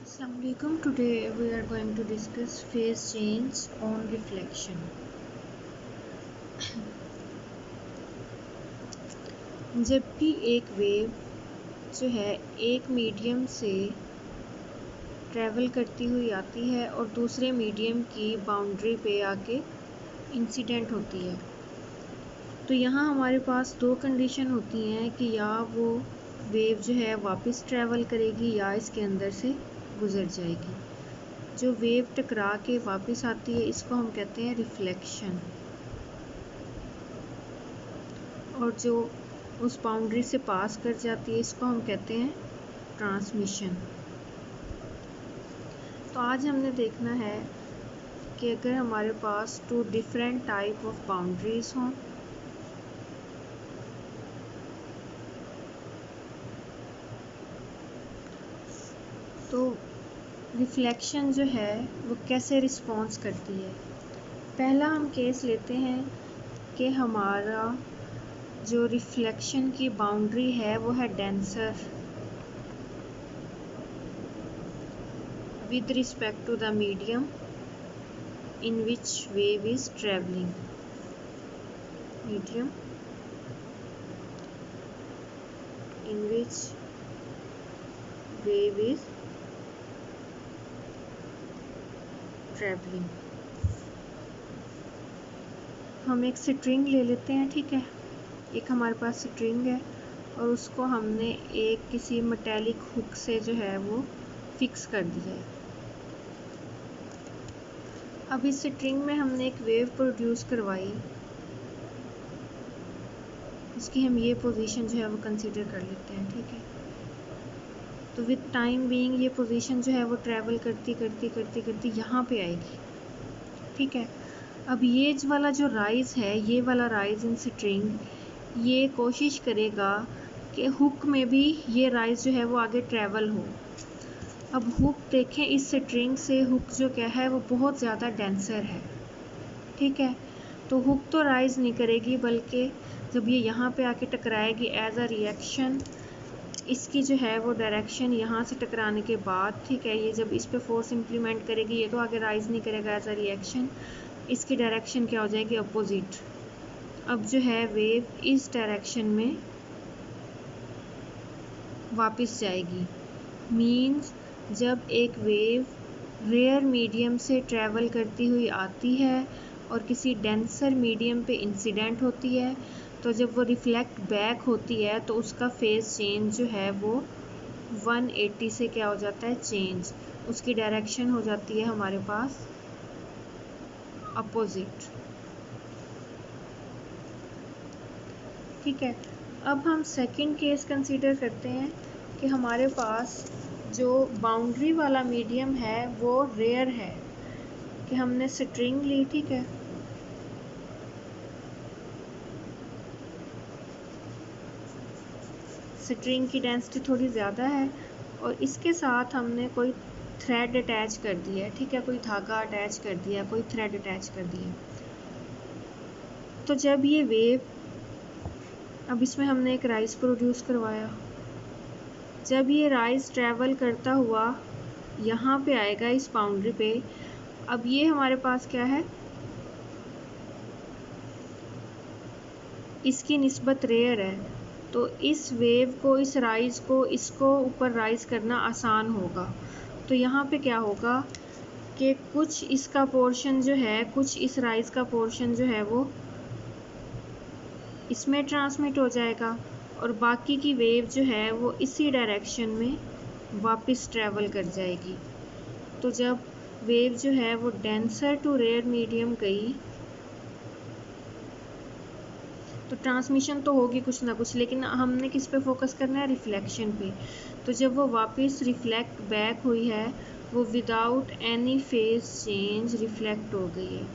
Assalamualaikum. Today we are going to discuss phase change on reflection. जब भी एक wave जो है एक मीडियम से ट्रैवल करती हुई आती है और दूसरे मीडियम की बाउंड्री पे आके इंसिडेंट होती है, तो यहाँ हमारे पास दो कंडीशन होती हैं कि या वो वेव जो है वापस ट्रैवल करेगी या इसके अंदर से गुजर जाएगी। जो वेव टकरा के वापस आती है इसको हम कहते हैं रिफ्लेक्शन, और जो उस बाउंड्री से पास कर जाती है इसको हम कहते हैं ट्रांसमिशन। तो आज हमने देखना है कि अगर हमारे पास two different type of boundaries हों तो रिफ्लेक्शन जो है वो कैसे रिस्पॉन्स करती है। पहला हम केस लेते हैं कि हमारा जो रिफ्लेक्शन की बाउंड्री है वो है denser with respect to the medium in which wave is traveling. Medium in which wave is traveling. हम एक स्ट्रिंग ले लेते हैं, ठीक है। एक हमारे पास स्ट्रिंग है और उसको हमने एक किसी मेटेलिक हुक से जो है वो फिक्स कर दिया है। अब इस स्ट्रिंग में हमने एक वेव प्रोड्यूस करवाई, इसकी हम ये पोजीशन जो है वो कंसीडर कर लेते हैं, ठीक है। तो विद टाइम बीइंग ये पोजीशन जो है वो ट्रैवल करती करती करती करती यहाँ पे आएगी, ठीक है। अब ये वाला जो राइज है, ये वाला राइज इन स्ट्रिंग, ये कोशिश करेगा कि हुक में भी ये राइज जो है वो आगे ट्रैवल हो। अब हुक देखें, इस स्ट्रिंग से हुक जो क्या है वो बहुत ज़्यादा डेंसर है, ठीक है। तो हुक तो राइज नहीं करेगी, बल्कि जब ये यहाँ पे आके टकराएगी एज अ रिएक्शन, इसकी जो है वो डायरेक्शन यहाँ से टकराने के बाद, ठीक है, ये जब इस पे फोर्स इम्प्लीमेंट करेगी ये तो आगे राइज नहीं करेगा एज अ रिएक्शन, इसकी डायरेक्शन क्या हो जाएगी, अपोजिट। अब जो है वेव इस डायरेक्शन में वापस जाएगी। मीन्स जब एक वेव रेयर मीडियम से ट्रैवल करती हुई आती है और किसी डेंसर मीडियम पे इंसिडेंट होती है, तो जब वो रिफ्लेक्ट बैक होती है तो उसका फेज चेंज जो है वो 180 से क्या हो जाता है, चेंज। उसकी डायरेक्शन हो जाती है हमारे पास अपोजिट, ठीक है। अब हम सेकंड केस कंसीडर करते हैं कि हमारे पास जो बाउंड्री वाला मीडियम है वो रेयर है, कि हमने स्ट्रिंग ली, ठीक है। स्ट्रिंग की डेंसिटी थोड़ी ज़्यादा है और इसके साथ हमने कोई थ्रेड अटैच कर दिया है, ठीक है, कोई धागा अटैच कर दिया, कोई थ्रेड अटैच कर दिया। तो जब ये वेव, अब इसमें हमने एक राइज प्रोड्यूस करवाया, जब ये राइज ट्रैवल करता हुआ यहाँ पे आएगा इस बाउंड्री पे, अब ये हमारे पास क्या है, इसकी निस्बत रेयर है, तो इस वेव को, इस राइज को, इसको ऊपर राइज करना आसान होगा। तो यहाँ पे क्या होगा कि कुछ इसका पोर्शन जो है, कुछ इस राइज का पोर्शन जो है वो इसमें ट्रांसमिट हो जाएगा और बाकी की वेव जो है वो इसी डायरेक्शन में वापस ट्रैवल कर जाएगी। तो जब वेव जो है वो डेंसर टू रेयर मीडियम गई तो ट्रांसमिशन तो होगी कुछ ना कुछ, लेकिन हमने किस पे फोकस करना है, रिफ्लेक्शन पे। तो जब वो वापस रिफ्लेक्ट बैक हुई है वो without any phase change reflect हो गई है।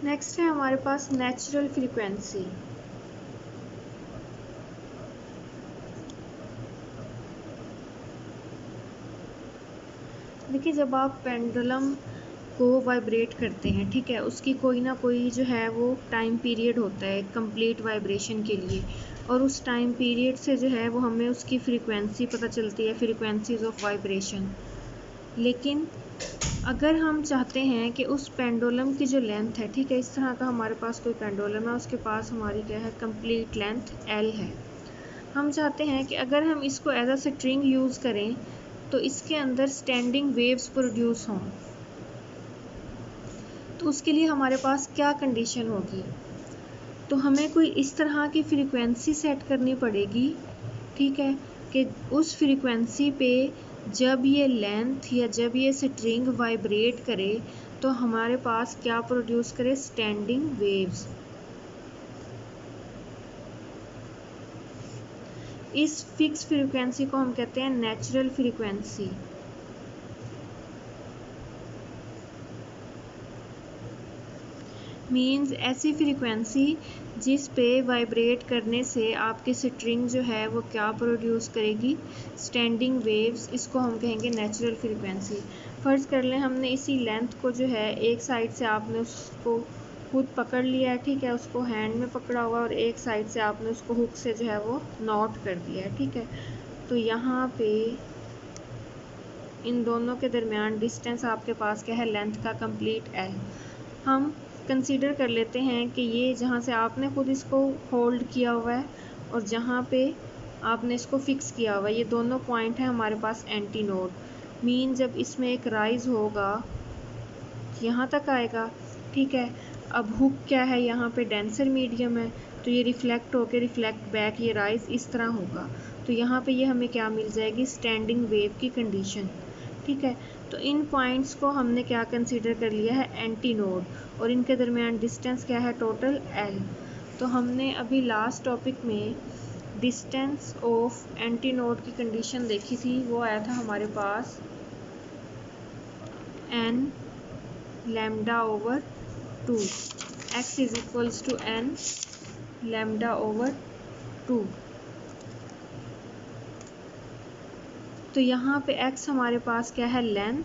नेक्स्ट है हमारे पास नेचुरल फ्रीक्वेंसी। देखिए जब आप पेंडुलम को वाइब्रेट करते हैं, ठीक है, उसकी कोई ना कोई जो है वो टाइम पीरियड होता है कंप्लीट वाइब्रेशन के लिए, और उस टाइम पीरियड से जो है वो हमें उसकी फ्रीक्वेंसी पता चलती है, फ्रीक्वेंसीज ऑफ वाइब्रेशन। लेकिन अगर हम चाहते हैं कि उस पेंडुलम की जो लेंथ है, ठीक है, इस तरह का हमारे पास कोई पेंडुलम है, उसके पास हमारी क्या है, कंप्लीट लेंथ L है। हम चाहते हैं कि अगर हम इसको एज अ स्ट्रिंग यूज़ करें तो इसके अंदर स्टैंडिंग वेव्स प्रोड्यूस हों, तो उसके लिए हमारे पास क्या कंडीशन होगी, तो हमें कोई इस तरह की फ्रीक्वेंसी सेट करनी पड़ेगी, ठीक है, कि उस फ्रीक्वेंसी पे जब ये लेंथ या जब ये स्ट्रिंग वाइब्रेट करे तो हमारे पास क्या प्रोड्यूस करे, स्टैंडिंग वेव्स। इस फिक्स फ्रीक्वेंसी को हम कहते हैं नेचुरल फ्रीक्वेंसी। मीन्स ऐसी फ्रीक्वेंसी जिस पे वाइब्रेट करने से आपकी स्ट्रिंग जो है वो क्या प्रोड्यूस करेगी, स्टैंडिंग वेव्स। इसको हम कहेंगे नेचुरल फ्रीक्वेंसी। फ़र्ज़ कर लें हमने इसी लेंथ को जो है एक साइड से आपने उसको खुद पकड़ लिया है, ठीक है, उसको हैंड में पकड़ा हुआ, और एक साइड से आपने उसको हुक से जो है वो नॉट कर दिया है, ठीक है। तो यहाँ पे इन दोनों के दरमियान डिस्टेंस आपके पास क्या है, लेंथ का कंप्लीट L। हम कंसीडर कर लेते हैं कि ये जहाँ से आपने खुद इसको होल्ड किया हुआ है और जहाँ पे आपने इसको फिक्स किया हुआ है, ये दोनों पॉइंट हैं हमारे पास एंटी नोड। मीन जब इसमें एक राइज होगा यहाँ तक आएगा, ठीक है। अब हुक क्या है, यहाँ पे डेंसर मीडियम है, तो ये रिफ्लेक्ट होकर रिफ्लेक्ट बैक, ये राइज इस तरह होगा, तो यहाँ पे ये हमें क्या मिल जाएगी, स्टैंडिंग वेव की कंडीशन, ठीक है। तो इन पॉइंट्स को हमने क्या कंसीडर कर लिया है, एंटी नोड, और इनके दरमियान डिस्टेंस क्या है, टोटल L। तो हमने अभी लास्ट टॉपिक में डिस्टेंस ऑफ एंटी नोड की कंडीशन देखी थी, वो आया था हमारे पास n lambda over 2, x is equals to n lambda over 2। तो यहाँ पे x हमारे पास क्या है, लेंथ,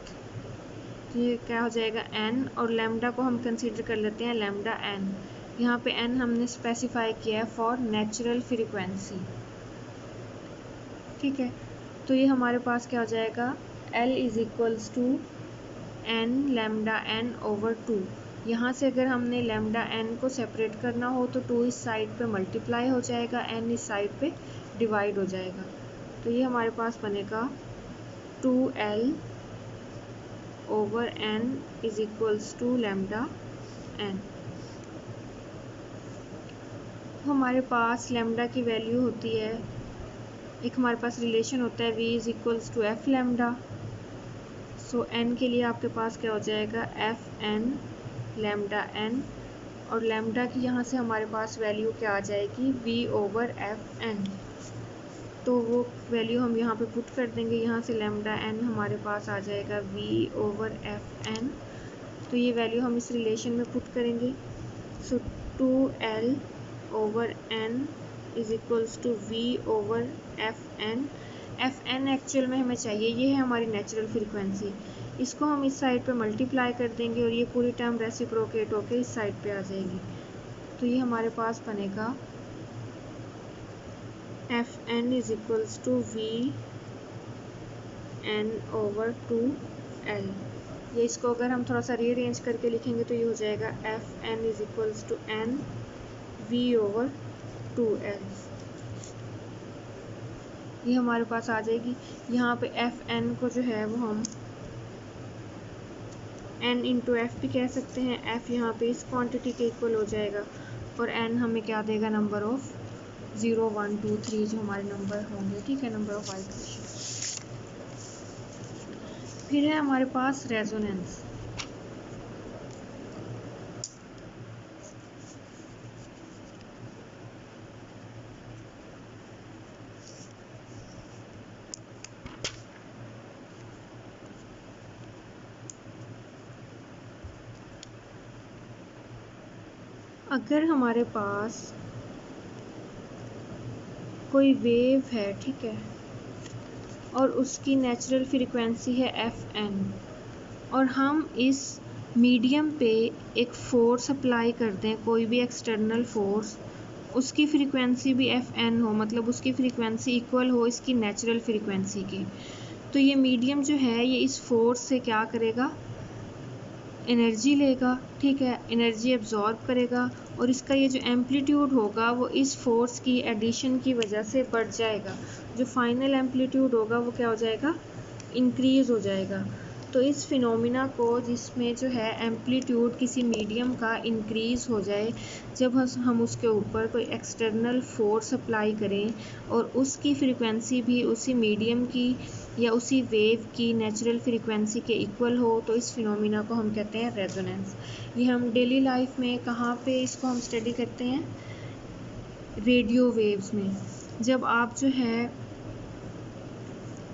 तो ये क्या हो जाएगा n, और लैम्डा को हम कंसीडर कर लेते हैं लैम्डा n। यहाँ पे n हमने स्पेसिफाई किया है फॉर नेचुरल फ्रीक्वेंसी, ठीक है। तो ये हमारे पास क्या हो जाएगा, L is equals to n lambda n over 2। यहाँ से अगर हमने लैम्डा n को सेपरेट करना हो तो 2 इस साइड पे मल्टीप्लाई हो जाएगा, n इस साइड पे डिवाइड हो जाएगा, तो ये हमारे पास बनेगा 2L over n is equals to lambda n। हमारे पास लैम्डा की वैल्यू होती है, एक हमारे पास रिलेशन होता है v is equals to F lambda. So n के लिए आपके पास क्या हो जाएगा, एफ n लैम्डा n, और लैम्डा की यहाँ से हमारे पास वैल्यू क्या आ जाएगी, v ओवर एफ n। तो वो वैल्यू हम यहाँ पे पुट कर देंगे, यहाँ से लैम्डा n हमारे पास आ जाएगा v ओवर एफ n। तो ये वैल्यू हम इस रिलेशन में पुट करेंगे। So 2L over n is equals to v over F n। F n actual में हमें चाहिए, ये है हमारी नेचुरल फ्रीक्वेंसी। इसको हम इस साइड पे मल्टीप्लाई कर देंगे और ये पूरी टर्म रेसिप्रोकेट होके इस साइड पे आ जाएगी, तो ये हमारे पास बनेगा F n is equals to v n over 2L। ये इसको अगर हम थोड़ा सा रीअरेंज करके लिखेंगे तो ये हो जाएगा F n is equals to n v over 2L। ये हमारे पास आ जाएगी। यहाँ पे एफ n को जो है वो हम n इंटू एफ भी कह सकते हैं, f यहाँ पे इस क्वांटिटी के इक्वल हो जाएगा, और n हमें क्या देगा, नंबर ऑफ 0 1 2 3 जो हमारे नंबर होंगे, ठीक है, नंबर ऑफ वाइब्रेशन। फिर है हमारे पास रेजोनेंस। अगर हमारे पास कोई वेव है, ठीक है, और उसकी नेचुरल फ्रीक्वेंसी है FN, और हम इस मीडियम पे एक फोर्स अप्लाई करते हैं, कोई भी एक्सटर्नल फोर्स, उसकी फ्रीक्वेंसी भी FN हो, मतलब उसकी फ्रीक्वेंसी इक्वल हो इसकी नेचुरल फ्रीक्वेंसी की। तो ये मीडियम जो है ये इस फोर्स से क्या करेगा, एनर्जी लेगा, ठीक है, एनर्जी एब्जॉर्ब करेगा, और इसका ये जो एम्पलीट्यूड होगा वो इस फोर्स की एडिशन की वजह से बढ़ जाएगा। जो फाइनल एम्पलीट्यूड होगा वो क्या हो जाएगा, इंक्रीज़ हो जाएगा। तो इस फिनोमिना को, जिसमें जो है एम्पलीट्यूड किसी मीडियम का इंक्रीज़ हो जाए, जब हम उसके ऊपर कोई एक्सटर्नल फोर्स अप्लाई करें और उसकी फ्रीक्वेंसी भी उसी मीडियम की या उसी वेव की नेचुरल फ्रीक्वेंसी के इक्वल हो, तो इस फिनोमिना को हम कहते हैं रेजोनेंस। ये हम डेली लाइफ में कहाँ पे इसको हम स्टडी करते हैं, रेडियो वेव्स में। जब आप जो है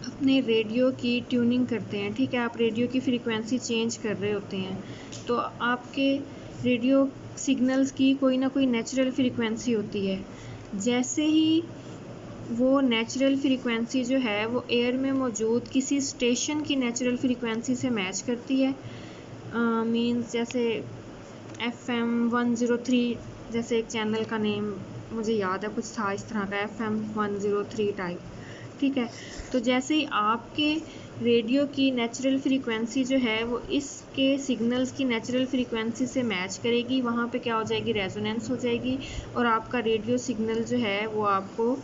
अपने रेडियो की ट्यूनिंग करते हैं, ठीक है, आप रेडियो की फ्रीक्वेंसी चेंज कर रहे होते हैं, तो आपके रेडियो सिग्नल्स की कोई ना कोई नेचुरल फ्रीक्वेंसी होती है। जैसे ही वो नेचुरल फ्रीक्वेंसी जो है वो एयर में मौजूद किसी स्टेशन की नेचुरल फ्रीक्वेंसी से मैच करती है, मींस जैसे FM 103, जैसे एक चैनल का नेम मुझे याद है, कुछ था इस तरह का, FM 103 टाइप, ठीक है। तो जैसे ही आपके रेडियो की नेचुरल फ्रीक्वेंसी जो है वो इसके सिग्नल्स की नेचुरल फ्रीक्वेंसी से मैच करेगी, वहाँ पे क्या हो जाएगी, रेजोनेंस हो जाएगी, और आपका रेडियो सिग्नल जो है वो आपको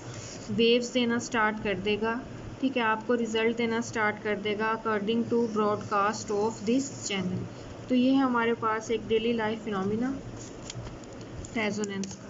वेव्स देना स्टार्ट कर देगा, ठीक है, आपको रिज़ल्ट देना स्टार्ट कर देगा according to broadcast of this channel. तो ये है हमारे पास एक डेली लाइफ फिनोमिना रेजोनेंस का।